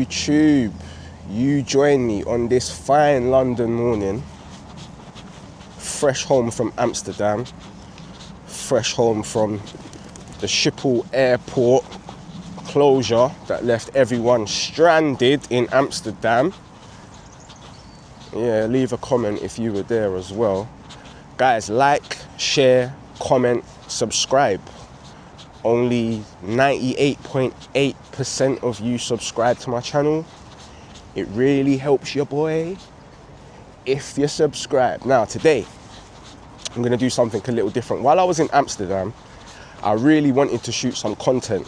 YouTube, you join me on this fine London morning, fresh home from Amsterdam, fresh home from the Schiphol airport closure that left everyone stranded in Amsterdam. Yeah, leave a comment if you were there as well. Guys, like, share, comment, subscribe. Only 98.8% of you subscribe to my channel. It really helps your boy if you subscribe. Now today, I'm gonna do something a little different. While I was in Amsterdam, I really wanted to shoot some content.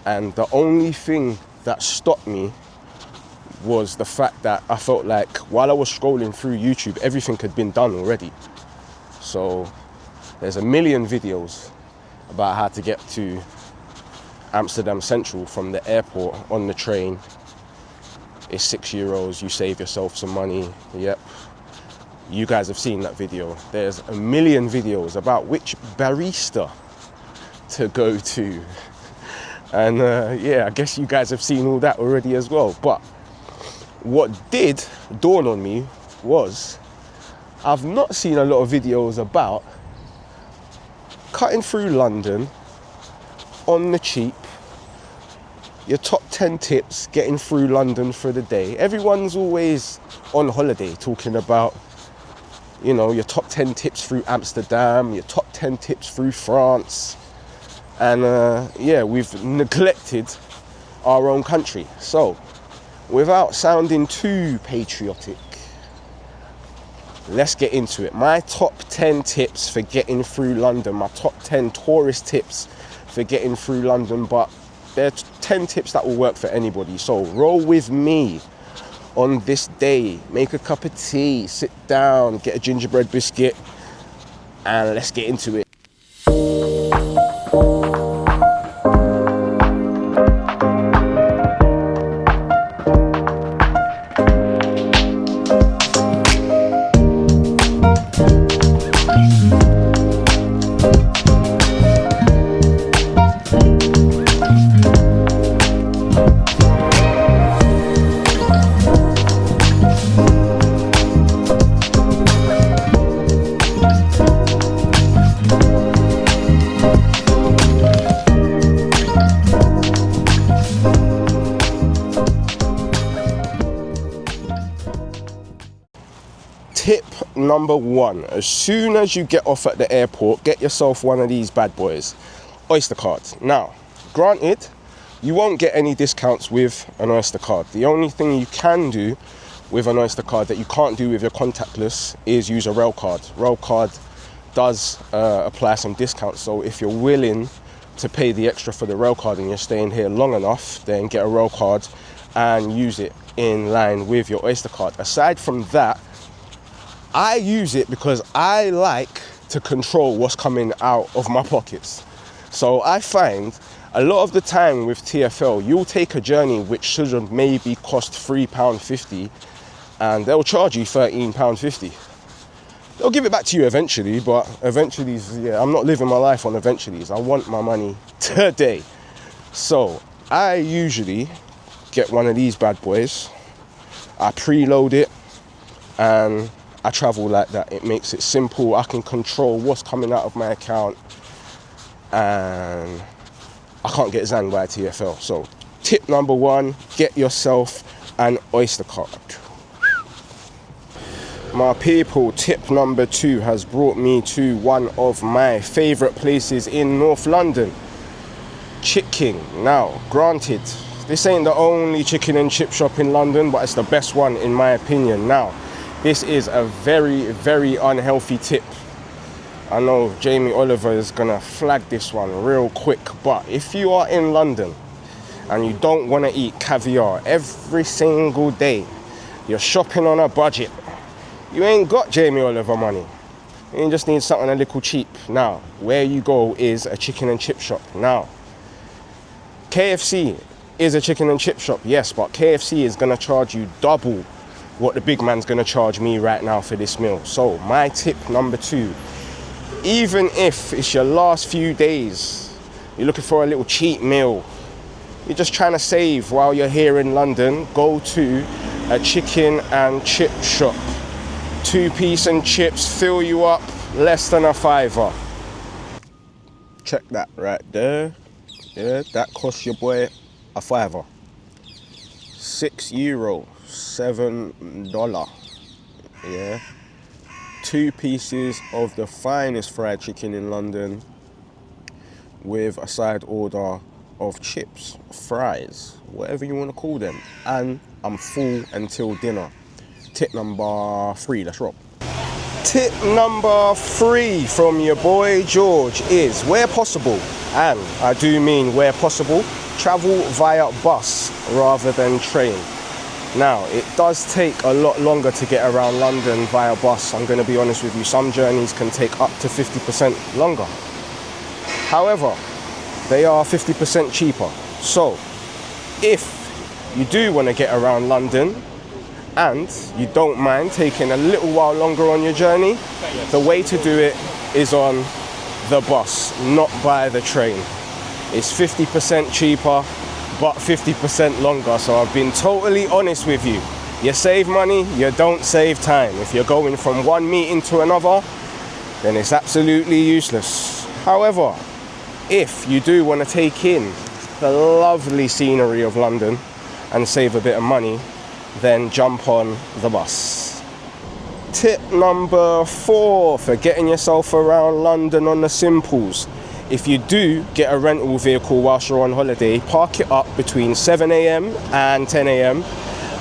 And the only thing that stopped me was the fact that I felt like while I was scrolling through YouTube, everything had been done already. So there's a million videos about how to get to Amsterdam Central from the airport on the train. It's €6, you save yourself some money. Yep, you guys have seen that video. There's a million videos about which barista to go to. And yeah, I guess you guys have seen all that already as well. But what did dawn on me was I've not seen a lot of videos about cutting through London on the cheap, your top 10 tips getting through London for the day. Everyone's always on holiday talking about, you know, your top 10 tips through Amsterdam, your top 10 tips through France. And yeah, we've neglected our own country. So without sounding too patriotic, let's get into it. My top 10 tips for getting through London, my top 10 tourist tips for getting through London, but they're 10 tips that will work for anybody. So roll with me on this day, make a cup of tea, sit down, get a gingerbread biscuit, and let's get into it. Tip number one, as soon as you get off at the airport, get yourself one of these bad boys, Oyster cards. Now, granted, you won't get any discounts with an Oyster card. The only thing you can do with an Oyster card that you can't do with your contactless is use a rail card. Rail card does apply some discounts, so if you're willing to pay the extra for the rail card and you're staying here long enough, then get a rail card and use it in line with your Oyster card. Aside from that, I use it because I like to control what's coming out of my pockets. So I find a lot of the time with TfL, you'll take a journey which should have maybe cost £3.50 and they'll charge you £13.50. They'll give it back to you eventually, but eventuallys, yeah, I'm not living my life on eventuallys. I want my money today. So I usually get one of these bad boys. I preload it and I travel like that. It makes it simple. I can control what's coming out of my account and I can't get zanged by TfL. So tip number one, get yourself an Oyster card. My people, tip number two has brought me to one of my favorite places in North London, Chicken. Now, granted, this ain't the only chicken and chip shop in London, but it's the best one in my opinion. Now, this is a very, very unhealthy tip. I know Jamie Oliver is gonna flag this one real quick, but if you are in London and you don't wanna eat caviar every single day, you're shopping on a budget, you ain't got Jamie Oliver money, you just need something a little cheap. Now, where you go is a chicken and chip shop. Now, KFC is a chicken and chip shop, yes, but KFC is gonna charge you double what the big man's gonna charge me right now for this meal. So my tip number two, even if it's your last few days, you're looking for a little cheap meal, you're just trying to save while you're here in London, go to a chicken and chip shop. 2-piece and chips fill you up less than a £5. Check that right there. Yeah, that costs your boy a £5. €6, $7. Yeah. 2 pieces of the finest fried chicken in London with a side order of chips, fries, whatever you want to call them. And I'm full until dinner. Tip number 3, let's roll. Tip number 3 from your boy George is, where possible, and I do mean where possible, travel via bus rather than train. Now, it does take a lot longer to get around London via bus. I'm going to be honest with you, some journeys can take up to 50% longer. However, they are 50% cheaper. So, if you do want to get around London and you don't mind taking a little while longer on your journey, the way to do it is on the bus, not by the train. It's 50% cheaper, but 50% longer. So I've been totally honest with you. You save money, you don't save time. If you're going from one meeting to another, then it's absolutely useless. However, if you do want to take in the lovely scenery of London and save a bit of money, then jump on the bus. Tip number 4 for getting yourself around London on the simples. If you do get a rental vehicle whilst you're on holiday, park it up between 7 a.m. and 10 a.m.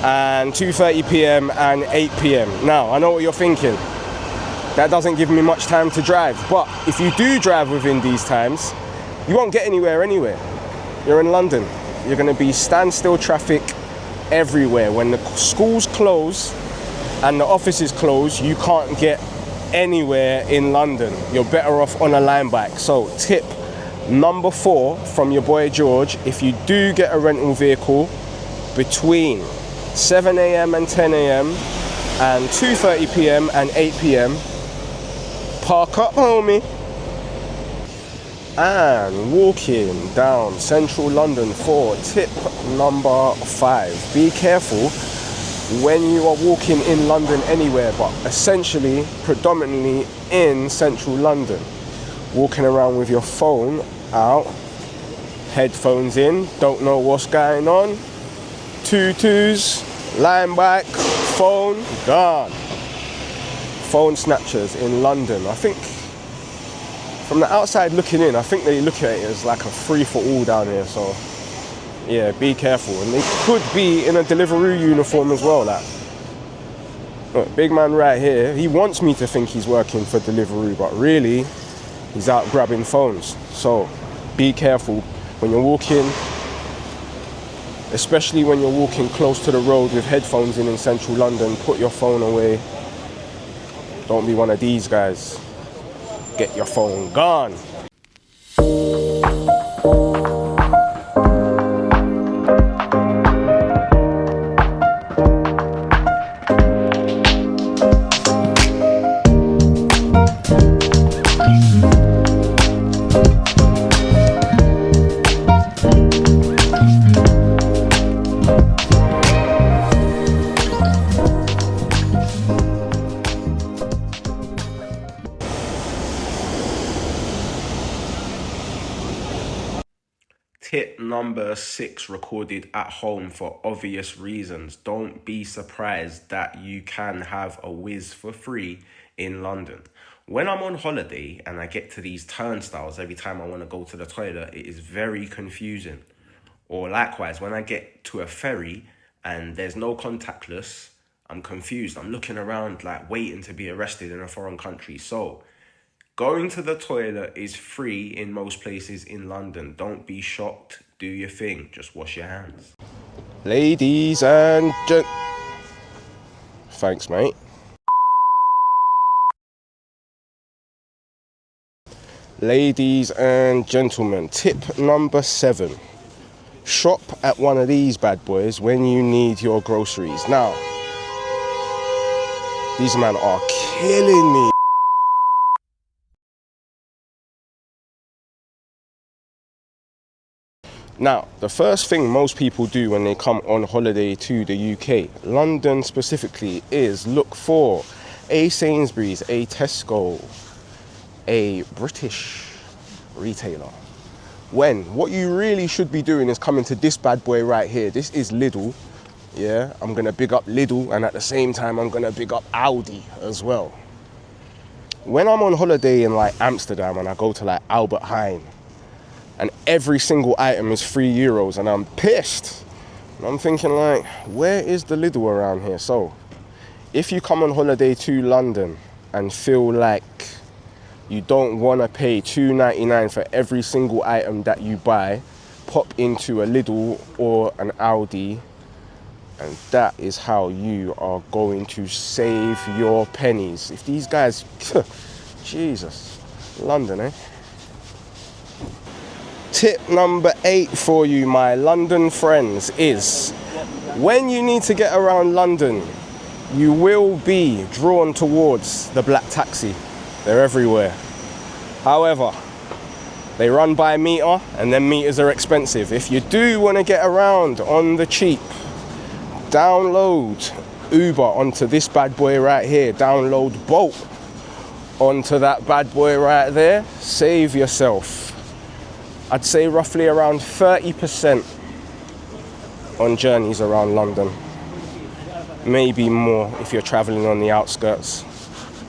and 2:30 p.m. and 8 p.m. Now, I know what you're thinking. That doesn't give me much time to drive. But if you do drive within these times, you won't get anywhere anyway. You're in London. You're going to be standstill traffic everywhere. When the schools close and the offices close, you can't get anywhere in London. You're better off on a line bike. So tip number 4 from your boy George, if you do get a rental vehicle between 7 a.m. and 10 a.m. and 2:30 p.m. and 8 p.m, park up, homie. And walking down central London for tip number 5. Be careful when you are walking in London anywhere, but essentially predominantly in central London. Walking around with your phone out, headphones in, don't know what's going on, tutus, line bike, phone gone. Phone snatchers in London, I think from the outside looking in, I think they look at it as like a free-for-all down here. So yeah, be careful. And they could be in a Deliveroo uniform as well. Like, look, big man right here, he wants me to think he's working for Deliveroo, but really he's out grabbing phones. So be careful when you're walking, especially when you're walking close to the road with headphones in central London. Put your phone away. Don't be one of these guys. Get your phone gone. Tip number 6, recorded at home for obvious reasons. Don't be surprised that you can have a whiz for free in London. When I'm on holiday and I get to these turnstiles every time I want to go to the toilet, it is very confusing. Or likewise, when I get to a ferry and there's no contactless, I'm confused. I'm looking around like waiting to be arrested in a foreign country. So going to the toilet is free in most places in London. Don't be shocked. Do your thing. Just wash your hands. Ladies and thanks, mate. Ladies and gentlemen, tip number 7. Shop at one of these bad boys when you need your groceries. Now, these men are killing me. Now, the first thing most people do when they come on holiday to the UK, London specifically, is look for a Sainsbury's, a Tesco, a British retailer. When what you really should be doing is coming to this bad boy right here. This is Lidl. Yeah, I'm gonna big up Lidl, and at the same time I'm gonna big up Aldi as well. When I'm on holiday in like Amsterdam and I go to like Albert Heijn, and every single item is €3 and I'm pissed. And I'm thinking like, where is the Lidl around here? So if you come on holiday to London and feel like you don't want to pay $2.99 for every single item that you buy, pop into a Lidl or an Aldi, and that is how you are going to save your pennies. If these guys, Jesus, London, eh? Tip number 8 for you, my London friends, is when you need to get around London, you will be drawn towards the black taxi. They're everywhere. However, they run by meter, and then meters are expensive. If you do want to get around on the cheap, download Uber onto this bad boy right here. Download Bolt onto that bad boy right there. Save yourself, I'd say, roughly around 30% on journeys around London. Maybe more if you're traveling on the outskirts.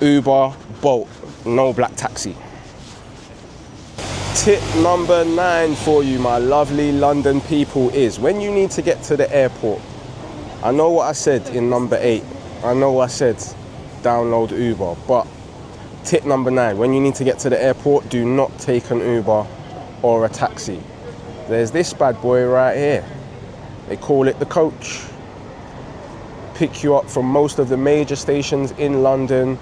Uber, Bolt, no black taxi. Tip number 9 for you, my lovely London people, is when you need to get to the airport. I know what I said in number 8. I know I said download Uber, but tip number 9, when you need to get to the airport, do not take an Uber or a taxi. There's this bad boy right here. They call it the coach. Pick you up from most of the major stations in London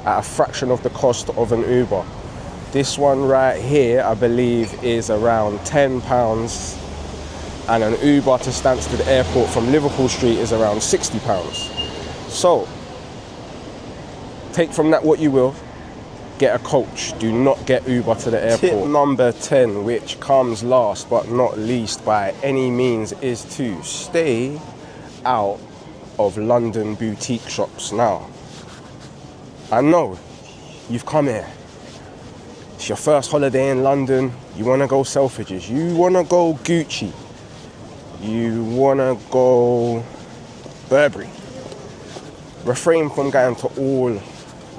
at a fraction of the cost of an Uber. This one right here, I believe, is around £10, and an Uber to Stansted Airport from Liverpool Street is around £60. So, take from that what you will. Get a coach. Do not get Uber to the airport. Tip number 10, which comes last but not least by any means, is to stay out of London boutique shops. Now, I know you've come here. It's your first holiday in London. You want to go Selfridges. You want to go Gucci. You want to go Burberry. Refrain from going to all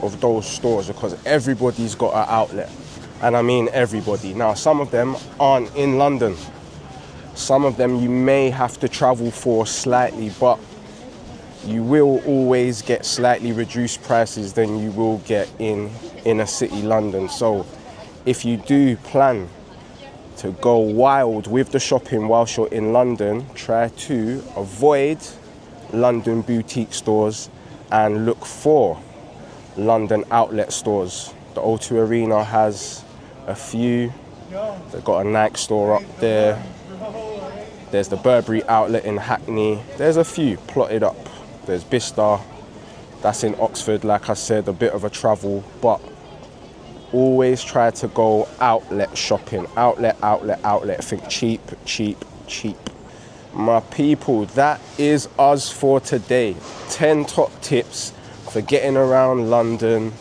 of those stores because everybody's got an outlet. And I mean everybody. Now, some of them aren't in London. Some of them you may have to travel for slightly, but you will always get slightly reduced prices than you will get in inner city London. So if you do plan to go wild with the shopping whilst you're in London, try to avoid London boutique stores and look for London outlet stores. The O2 Arena has a few. They've got a Nike store up there. There's the Burberry outlet in Hackney. There's a few plotted up. There's Bicester. That's in Oxford, like I said, a bit of a travel, but always try to go outlet shopping. Outlet, outlet, outlet. Think cheap, cheap, cheap. My people, that is us for today. 10 top tips for getting around London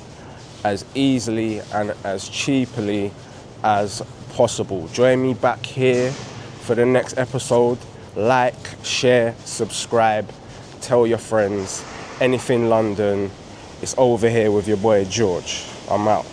as easily and as cheaply as possible. Join me back here for the next episode. Like, share, subscribe, tell your friends. Anything London, it's over here with your boy George. I'm out.